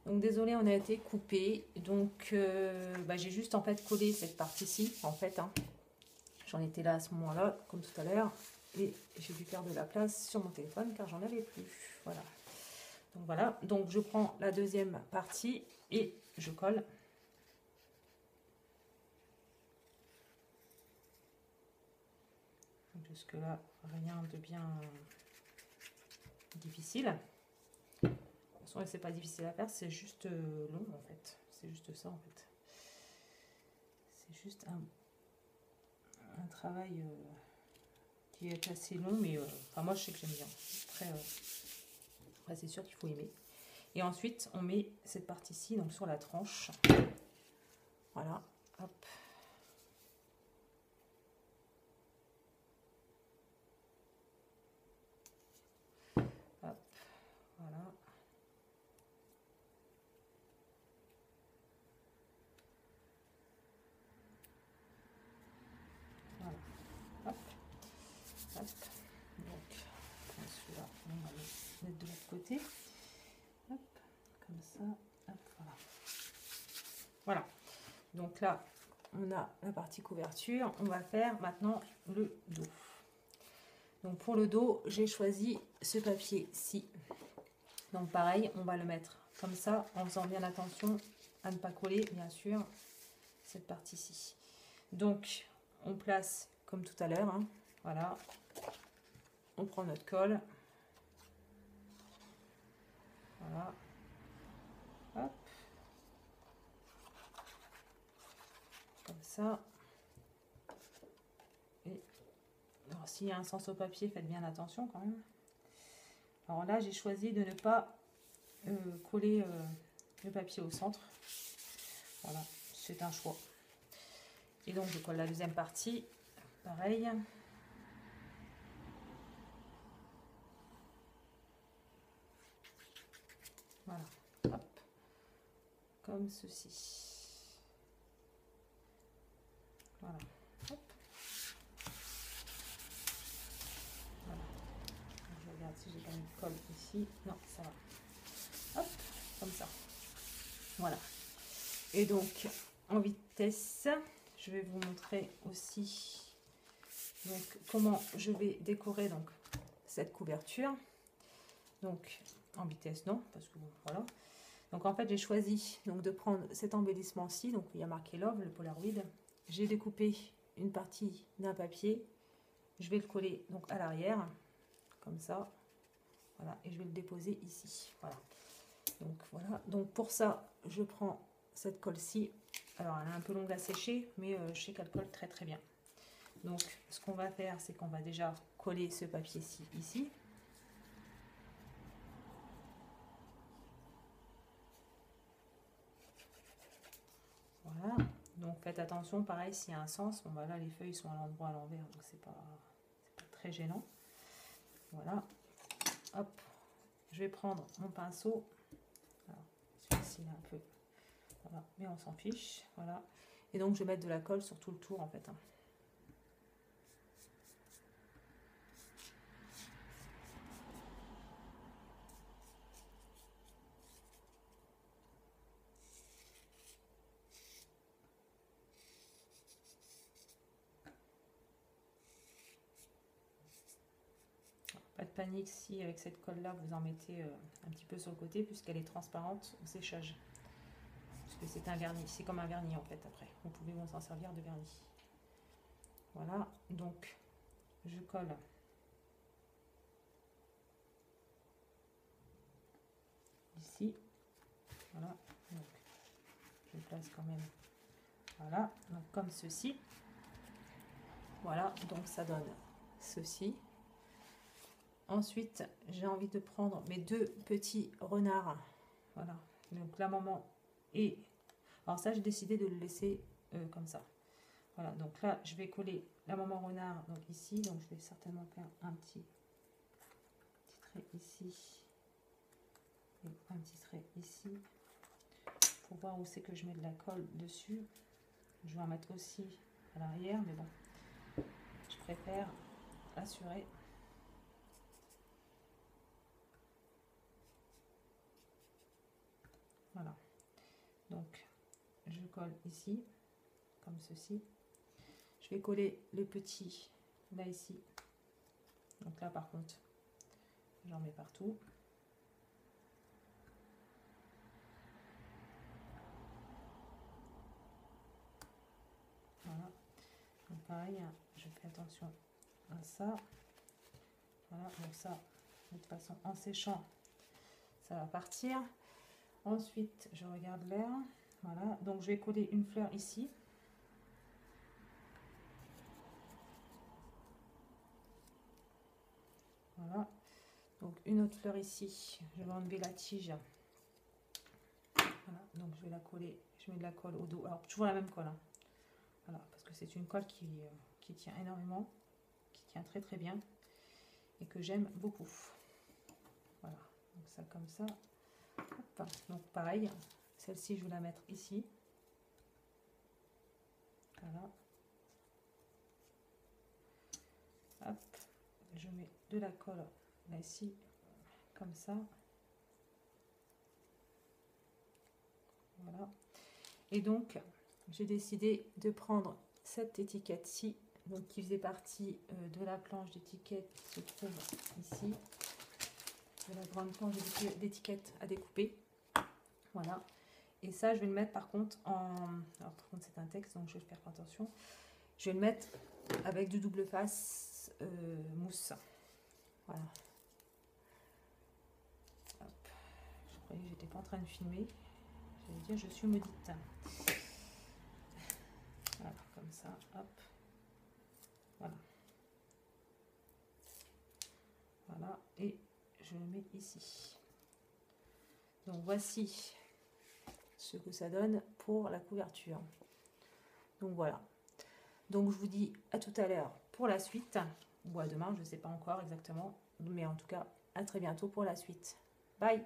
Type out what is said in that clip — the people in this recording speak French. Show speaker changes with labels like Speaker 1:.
Speaker 1: Donc désolé, on a été coupé. Donc j'ai juste en fait collé cette partie-ci en fait. Hein. J'en étais là à ce moment-là, comme tout à l'heure. Et j'ai dû faire de la place sur mon téléphone car j'en avais plus. Voilà. Donc voilà. Donc je prends la deuxième partie et je colle. Jusque là, rien de bien difficile. De toute façon, c'est pas difficile à faire, c'est juste long en fait. C'est juste ça en fait. C'est juste un travail qui est assez long, mais enfin moi je sais que j'aime bien. Après c'est sûr qu'il faut aimer. Et ensuite on met cette partie-ci donc sur la tranche. Voilà, hop. Hop, voilà. Voilà, hop, hop. Donc celui-là, on va le mettre de l'autre côté. Hop, comme ça, hop, voilà. Voilà, donc là, on a la partie couverture. On va faire maintenant le dos. Donc pour le dos, j'ai choisi ce papier-ci. Donc pareil, on va le mettre comme ça, en faisant bien attention à ne pas coller, bien sûr, cette partie-ci. Donc, on place comme tout à l'heure, hein, voilà. On prend notre colle. Voilà. Hop. Comme ça. Et alors, s'il y a un sens au papier, faites bien attention quand même. Alors là, j'ai choisi de ne pas coller le papier au centre. Voilà, c'est un choix. Et donc, je colle la deuxième partie. Pareil. Voilà. Hop. Comme ceci. Voilà. Hop. Voilà. Je regarde si j'ai pas mis de colle ici. Non, ça va. Hop, comme ça. Voilà. Et donc, en vitesse, je vais vous montrer aussi donc, comment je vais décorer donc, cette couverture. Donc, en vitesse, non, parce que voilà. Donc, en fait, j'ai choisi donc, de prendre cet embellissement-ci. Donc, il y a marqué Love, le Polaroid. J'ai découpé une partie d'un papier. Je vais le coller donc à l'arrière, comme ça. Voilà, et je vais le déposer ici. Voilà. Donc, voilà. Donc, pour ça, je prends cette colle-ci. Alors, elle est un peu longue à sécher, mais je sais qu'elle colle très très bien. Donc, ce qu'on va faire, c'est qu'on va déjà coller ce papier-ci ici. Voilà. Donc, faites attention, pareil, s'il y a un sens. Bon, bah là, les feuilles sont à l'endroit à l'envers, donc c'est pas très gênant. Voilà. Hop. Je vais prendre mon pinceau. Celui-ci, il est un peu... Voilà, mais on s'en fiche. Voilà. Et donc, je vais mettre de la colle sur tout le tour, en fait. Hein. Pas de panique si avec cette colle là vous en mettez un petit peu sur le côté puisqu'elle est transparente au séchage. Parce que c'est un vernis, c'est comme un vernis en fait après. Vous pouvez vous en servir de vernis. Voilà, donc je colle. Ici. Voilà, donc je place quand même. Voilà, donc comme ceci. Voilà, donc ça donne ceci. Ensuite, j'ai envie de prendre mes deux petits renards. Voilà, donc la maman et... Alors ça, j'ai décidé de le laisser comme ça. Voilà, donc là, je vais coller la maman renard donc ici. Donc, je vais certainement faire un petit trait ici. Et un petit trait ici. Pour voir où c'est que je mets de la colle dessus. Je vais en mettre aussi à l'arrière, mais bon, je préfère assurer. Voilà. Donc, je colle ici, comme ceci. Je vais coller le petit, là, ici. Donc là, par contre, j'en mets partout. Voilà. Donc pareil, je fais attention à ça. Voilà, donc ça, de toute façon, en séchant, ça va partir. Ensuite, je regarde l'air. Voilà, donc je vais coller une fleur ici. Voilà, donc une autre fleur ici. Je vais enlever la tige. Voilà, donc je vais la coller. Je mets de la colle au dos. Alors, toujours la même colle. Hein. Voilà, parce que c'est une colle qui tient énormément, qui tient très très bien et que j'aime beaucoup. Voilà, donc ça comme ça. Hop. Donc pareil, celle-ci je vais la mettre ici. Voilà. Hop, je mets de la colle là ici, comme ça. Voilà. Et donc, j'ai décidé de prendre cette étiquette-ci, donc qui faisait partie de la planche d'étiquette qui se trouve ici, de la grande planche d'étiquette à découper. Voilà. Et ça, je vais le mettre par contre en... Alors par contre, c'est un texte, donc je vais faire attention. Je vais le mettre avec du double face mousse. Voilà. Hop. Je croyais que j'étais pas en train de filmer. J'allais dire, je suis maudite. Voilà, comme ça, hop. Voilà. Voilà, et je le mets ici. Donc voici ce que ça donne pour la couverture. Donc voilà. Donc je vous dis à tout à l'heure pour la suite, ou à demain, je ne sais pas encore exactement, mais en tout cas, à très bientôt pour la suite. Bye!